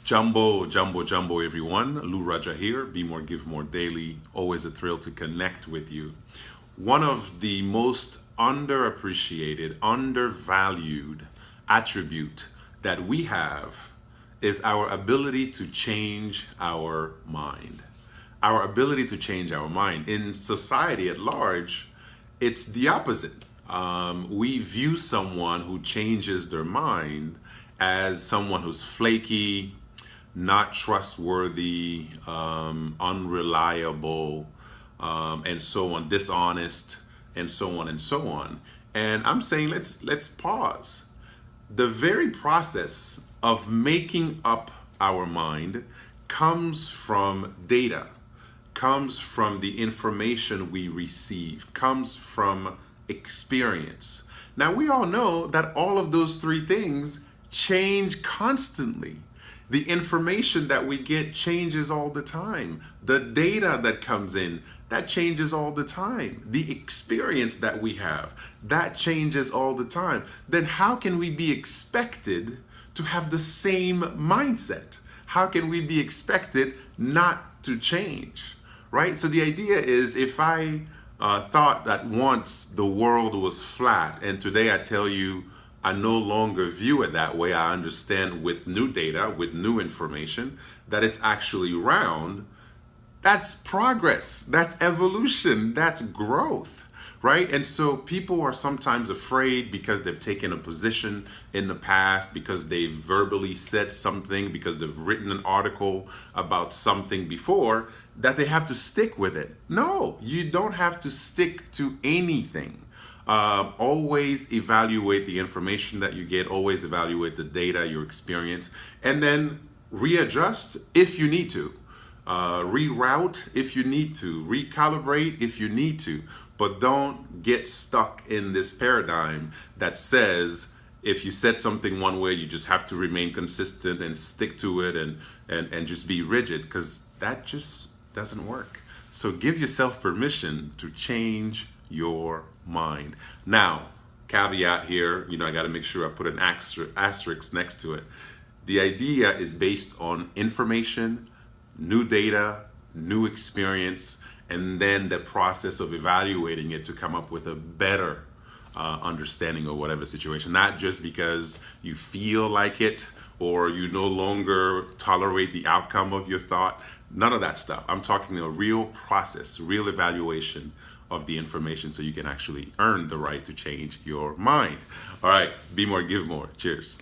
Jumbo, everyone. Radja here. Be More, Give More Daily. Always a thrill to connect with you. One of the most underappreciated, undervalued attribute that we have is our ability to change our mind. Our ability to change our mind. In society at large, it's the opposite. We view someone who changes their mind as someone who's flaky, not trustworthy, unreliable, and so on, dishonest, and so on and so on. And I'm saying let's pause. The very process of making up our mind comes from data, comes from the information we receive, comes from experience. Now, we all know that all of those three things change constantly. The information that we get changes all the time. The data that comes in, that changes all the time. The experience that we have, that changes all the time. Then how can we be expected to have the same mindset? How can we be expected not to change? Right? So the idea is, if I thought that once the world was flat, and today I tell you I no longer view it that way, I understand with new data, with new information, that it's actually round. That's progress, that's evolution, that's growth, right? And so people are sometimes afraid because they've taken a position in the past, because they've verbally said something, because they've written an article about something before, that they have to stick with it. No, you don't have to stick to anything. Always evaluate the information that you get, always evaluate the data, your experience, and then readjust if you need to. Reroute if you need to, recalibrate if you need to, but don't get stuck in this paradigm that says if you said something one way, you just have to remain consistent and stick to it, and just be rigid, because that just doesn't work. So give yourself permission to change your mind. Now, caveat here, I got to make sure I put an asterisk next to it. The idea is based on information, new data, new experience, and then the process of evaluating it to come up with a better understanding of whatever situation. Not just because you feel like it or you no longer tolerate the outcome of your thought. None of that stuff. I'm talking a real process, real evaluation of the information, so you can actually earn the right to change your mind. All right, be more, give more. Cheers.